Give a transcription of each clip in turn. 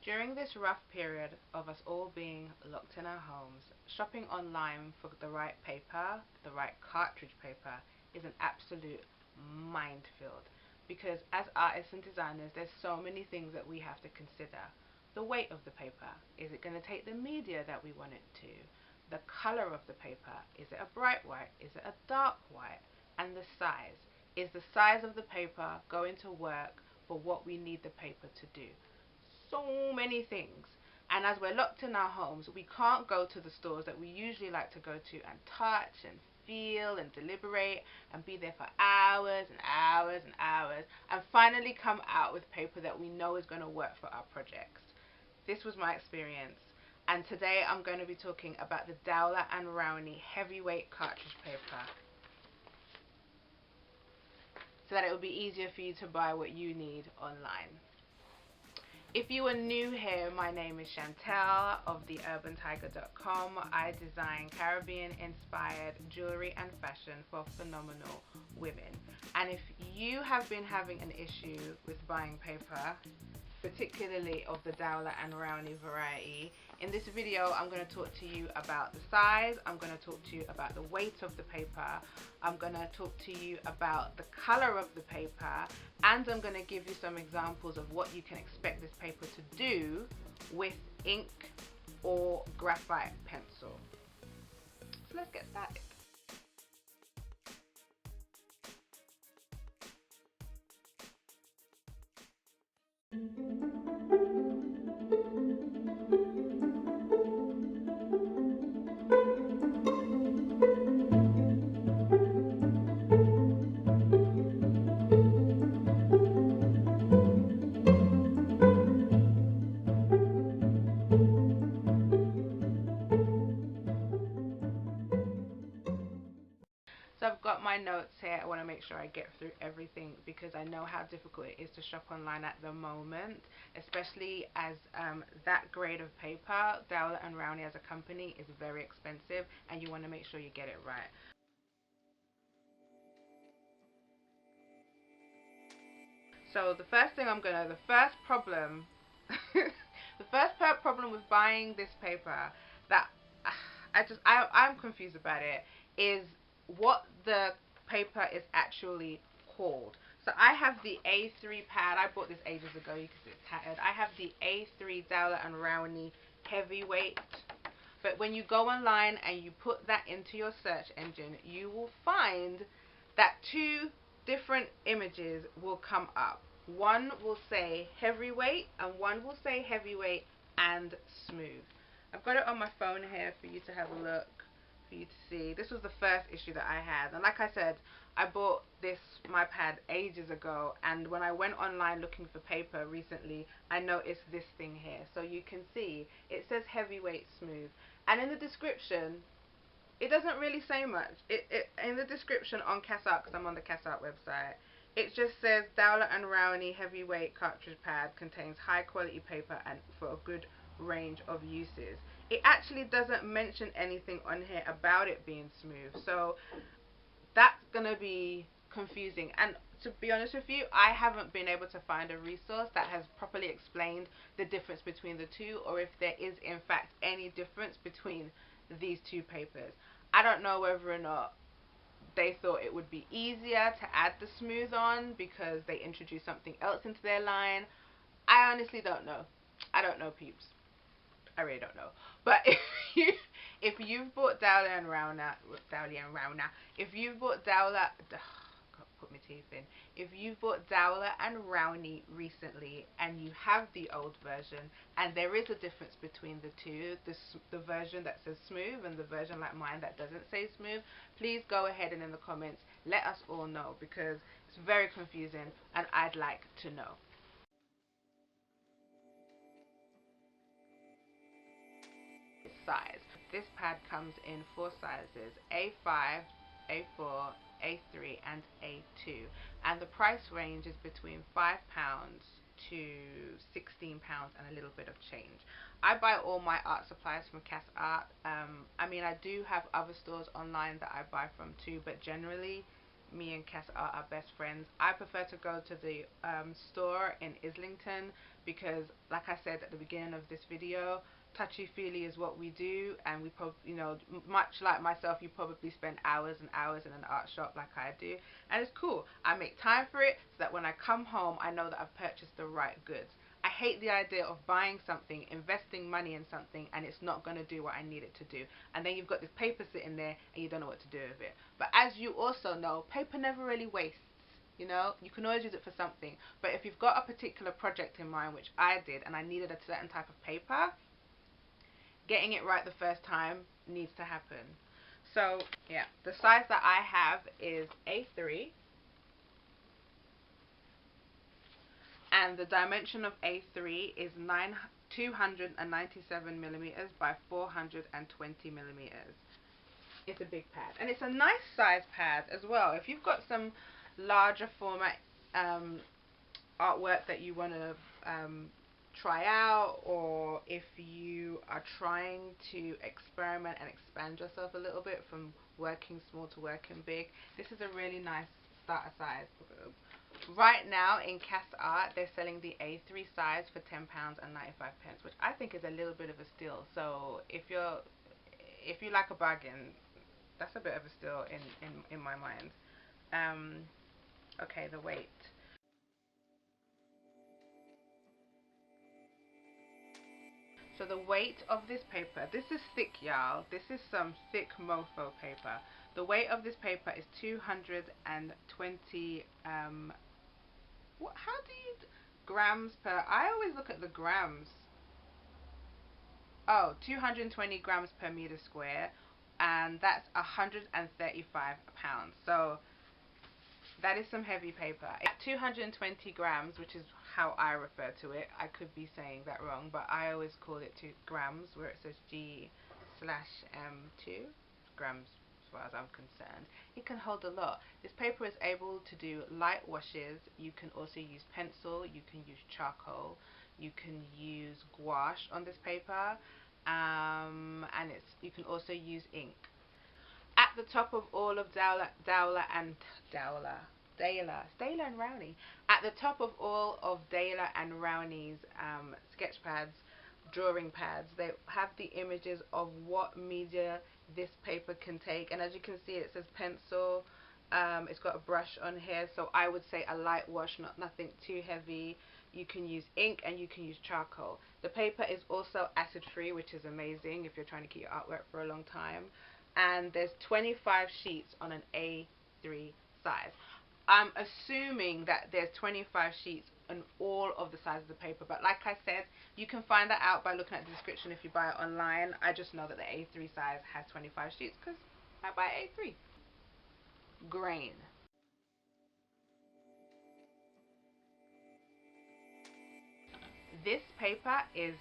During this rough period of us all being locked in our homes, shopping online for the right paper, the right cartridge paper, is an absolute minefield. Because as artists and designers, there's so many things that we have to consider. The weight of the paper. Is it going to take the media that we want it to? The color of the paper. Is it a bright white? Is it a dark white? And the size. Is the size of the paper going to work for what we need the paper to do? So many things. And as we're locked in our homes, we can't go to the stores that we usually like to go to and touch and feel and deliberate and be there for hours and hours and hours and finally come out with paper that we know is going to work for our projects. This was my experience, and today I'm going to be talking about the Dowler and Rowney heavyweight cartridge paper, so that it will be easier for you to buy what you need online. If you are new here, my name is Chantel of theUrbanTiger.com. I design Caribbean-inspired jewelry and fashion for phenomenal women. And if you have been having an issue with buying paper, particularly of the Dowler and Rowney variety, in this video I'm going to talk to you about the size, I'm going to talk to you about the weight of the paper, I'm going to talk to you about the color of the paper, and I'm going to give you some examples of what you can expect this paper to do with ink or graphite pencil. So let's get started. So I've got my notes here. I want to make sure I get through everything because I know how difficult it is to shop online at the moment, especially as that grade of paper, Dowler and Rowney as a company, is very expensive, and you want to make sure you get it right. So the first problem, the first problem with buying this paper that I'm confused about it is what the paper is actually called. So I have the A3 pad. I bought this ages ago. You can see it's tattered. I have the A3 Dowler and Rowney heavyweight. But when you go online and you put that into your search engine, you will find that two different images will come up. One will say heavyweight and one will say heavyweight and smooth. I've got it on my phone here for you to have a look, for you to see. This was the first issue that I had, and like I said, I bought my pad ages ago, and when I went online looking for paper recently, I noticed this thing here. So you can see it says heavyweight smooth, and in the description it doesn't really say much. In the description on CastArt, because I'm on the CastArt website, it just says Dowler and Rowney heavyweight cartridge pad contains high quality paper and for a good range of uses. It actually doesn't mention anything on here about it being smooth, so that's gonna be confusing. And to be honest with you, I haven't been able to find a resource that has properly explained the difference between the two, or if there is in fact any difference between these two papers. I don't know whether or not they thought it would be easier to add the smooth on because they introduced something else into their line. I honestly don't know. I don't know, peeps. I really don't know. But if you've bought Dowler and Rowney, if you've bought Dowler, put my teeth in. If you've bought Dowler and Rowney recently and you have the old version and there is a difference between the two, the version that says smooth and the version like mine that doesn't say smooth, please go ahead and in the comments let us all know, because it's very confusing and I'd like to know. Size. This pad comes in 4 sizes: A5, A4, A3 and A2, and the price range is between £5 to £16 and a little bit of change. I buy all my art supplies from CastArt. I mean, I do have other stores online that I buy from too, but generally me and Cass are best friends. I prefer to go to the store in Islington because, like I said at the beginning of this video, touchy-feely is what we do, and we probably, you know, much like myself, you probably spend hours and hours in an art shop like I do, and it's cool. I make time for it so that when I come home, I know that I've purchased the right goods. I hate the idea of buying something, investing money in something, and it's not going to do what I need it to do. And then you've got this paper sitting there and you don't know what to do with it. But as you also know, paper never really wastes. You know, you can always use it for something. But if you've got a particular project in mind, which I did, and I needed a certain type of paper, getting it right the first time needs to happen. So, yeah, the size that I have is A3. And the dimension of A3 is 297 millimeters by 420 millimeters. It's a big pad, and it's a nice size pad as well. If you've got some larger format artwork that you want to try out, or if you are trying to experiment and expand yourself a little bit from working small to working big, this is a really nice starter size. Right now in Cass Art, they're selling the A3 size for £10.95, which I think is a little bit of a steal. So if you like a bargain, that's a bit of a steal in my mind. Okay, the weight. So the weight of this paper, this is thick, y'all. This is some thick mofo paper. The weight of this paper is 220 how do you grams per, I always look at the grams. Oh, 220 grams per meter square, and that's 135 pounds. So that is some heavy paper. At 220 grams, which is how I refer to it, I could be saying that wrong, but I always call it 2 grams, where it says G/M2 grams. As far as I'm concerned, it can hold a lot. This paper is able to do light washes. You can also use pencil, you can use charcoal, you can use gouache on this paper, and you can also use ink. At the top of all of Dahlia and Rowney. At the top of all of Dahlia and Rowney's sketch pads, drawing pads, they have the images of what media this paper can take, and as you can see, it says pencil. It's got a brush on here, so I would say a light wash, nothing too heavy. You can use ink and you can use charcoal. The paper is also acid free, which is amazing if you're trying to keep your artwork for a long time. And there's 25 sheets on an A3 size. I'm assuming that there's 25 sheets on all of the sizes of the paper, but like I said, you can find that out by looking at the description if you buy it online. I just know that the A3 size has 25 sheets because I buy A3. Grain. This paper is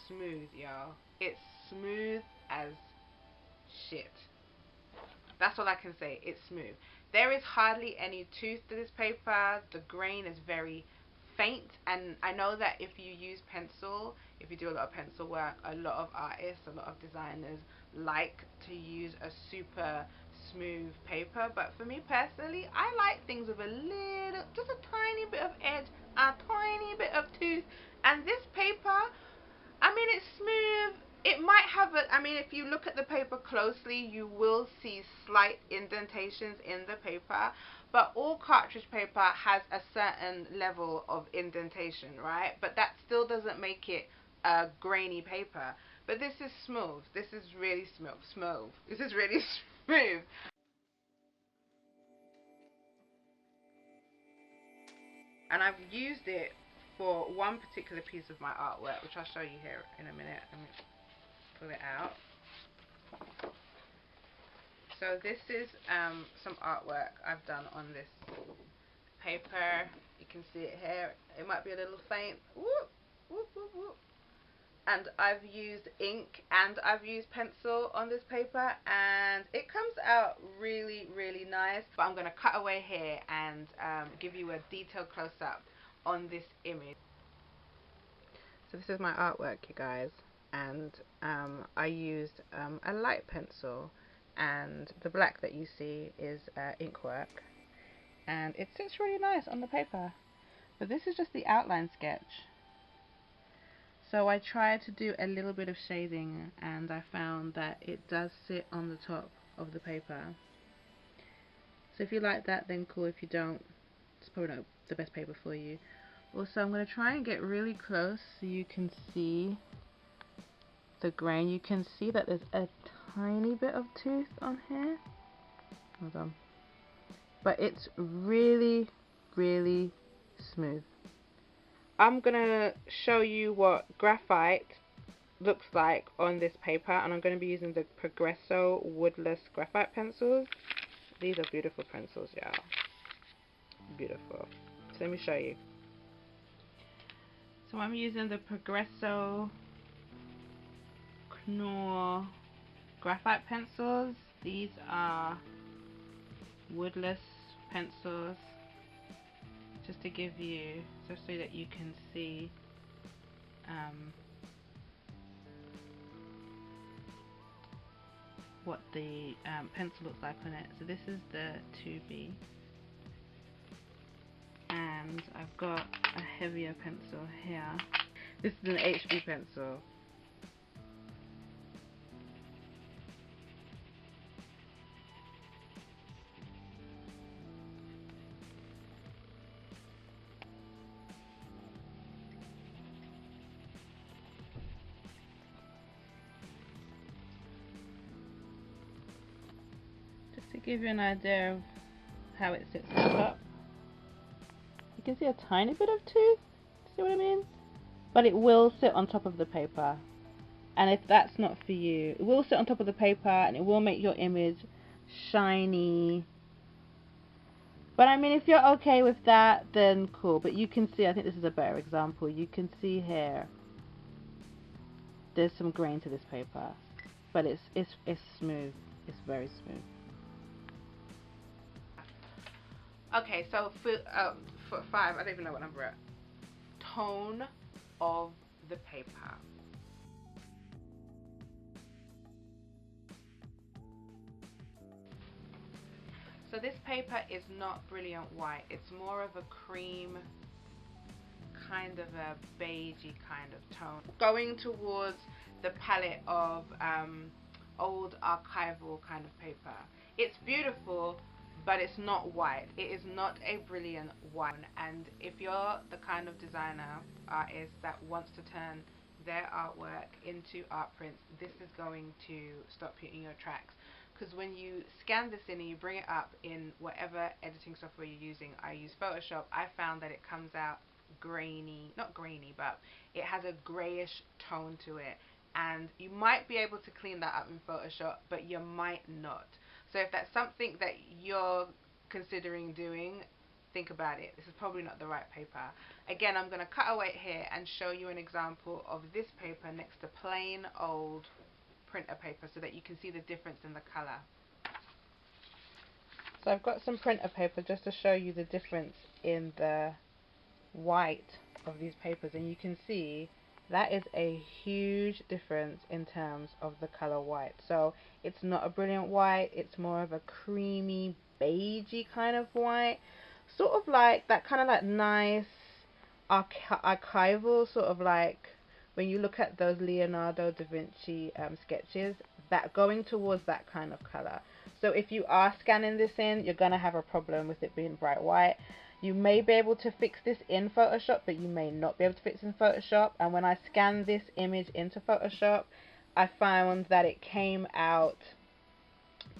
smooth, y'all. It's smooth as shit. That's all I can say. It's smooth. There is hardly any tooth to this paper. The grain is very faint, and I know that if you use pencil, if you do a lot of pencil work, a lot of artists, a lot of designers like to use a super smooth paper, but for me personally, I like things with a little, just a tiny bit of edge, a tiny bit of tooth, and this paper, I mean, it's smooth. It might have a, I mean, if you look at the paper closely, you will see slight indentations in the paper, but all cartridge paper has a certain level of indentation, right? But that still doesn't make it a grainy paper. But this is smooth. This is really smooth. This is really smooth. And I've used it for one particular piece of my artwork, which I'll show you here in a minute. Let me pull it out. So this is some artwork I've done on this paper. You can see it here. It might be a little faint. Whoop, whoop, whoop, whoop. And I've used ink and I've used pencil on this paper, and it comes out really, really nice. But I'm going to cut away here and give you a detailed close-up on this image. So this is my artwork, you guys, and I used a light pencil, and the black that you see is ink work, and it sits really nice on the paper. But this is just the outline sketch. So I tried to do a little bit of shading, and I found that it does sit on the top of the paper. So if you like that, then cool. If you don't, it's probably not the best paper for you. Also, I'm going to try and get really close so you can see the grain. You can see that there's a tiny bit of tooth on here. Hold on. But it's really, really smooth. I'm going to show you what graphite looks like on this paper, and I'm going to be using the Progresso woodless graphite pencils. These are beautiful pencils, y'all. Beautiful. So let me show you. So I'm using the Progresso Knorr graphite pencils. These are woodless pencils, just to give you, so that you can see what the pencil looks like on it. So this is the 2B, and I've got a heavier pencil here. This is an HB pencil. To give you an idea of how it sits on top, you can see a tiny bit of tooth, see what I mean? But it will sit on top of the paper, and if that's not for you, it will sit on top of the paper and it will make your image shiny. But I mean, if you're okay with that, then cool. But you can see, I think this is a better example, you can see here there's some grain to this paper, but it's smooth, it's very smooth. Okay, so for 5, I don't even know what number we're at. Tone of the paper. So this paper is not brilliant white. It's more of a cream, kind of a beigey kind of tone. Going towards the palette of old archival kind of paper. It's beautiful, but it's not white. It is not a brilliant white. And if you're the kind of designer, artist that wants to turn their artwork into art prints, this is going to stop you in your tracks. Because when you scan this in and you bring it up in whatever editing software you're using, I use Photoshop, I found that it comes out grainy, not grainy, but it has a grayish tone to it. And you might be able to clean that up in Photoshop, but you might not. So if that's something that you're considering doing, think about it. This is probably not the right paper. Again, I'm going to cut away here and show you an example of this paper next to plain old printer paper so that you can see the difference in the color. So I've got some printer paper just to show you the difference in the white of these papers, and you can see that is a huge difference in terms of the color white. So it's not a brilliant white, it's more of a creamy beigey kind of white, sort of like that kind of like nice archival, sort of like when you look at those Leonardo da Vinci sketches, that going towards that kind of color. So if you are scanning this in, you're gonna have a problem with it being bright white. You may be able to fix this in Photoshop, but you may not be able to fix it in Photoshop. And when I scanned this image into Photoshop, I found that it came out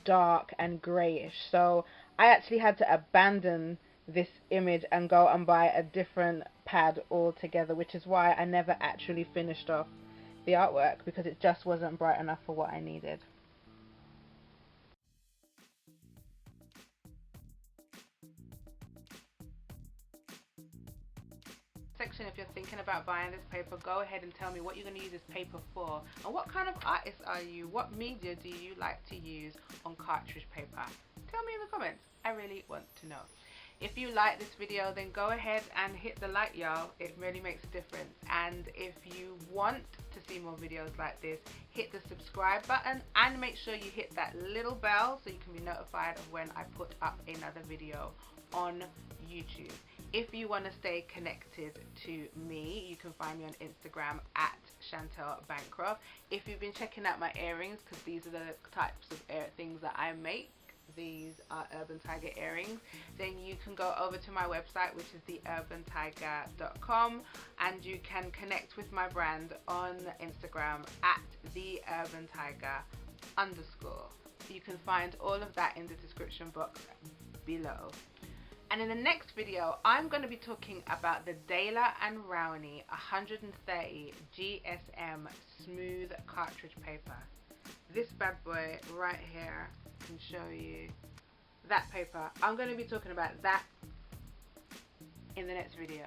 dark and grayish. So I actually had to abandon this image and go and buy a different pad altogether, which is why I never actually finished off the artwork, because it just wasn't bright enough for what I needed. Section, if you're thinking about buying this paper, go ahead and tell me what you're going to use this paper for, and what kind of artist are you, what media do you like to use on cartridge paper. Tell me in the comments, I really want to know. If you like this video, then go ahead and hit the like, y'all. It really makes a difference. And if you want to see more videos like this, hit the subscribe button and make sure you hit that little bell so you can be notified of when I put up another video on YouTube. If you want to stay connected to me, you can find me on Instagram at Chantel Bancroft. If you've been checking out my earrings, because these are the types of things that I make, these are Urban Tiger earrings, then you can go over to my website, which is theurbantiger.com, and you can connect with my brand on Instagram at theurbantiger_. You can find all of that in the description box below. And in the next video, I'm going to be talking about the Daler and Rowney 130 GSM smooth cartridge paper. This bad boy right here can show you that paper. I'm going to be talking about that in the next video.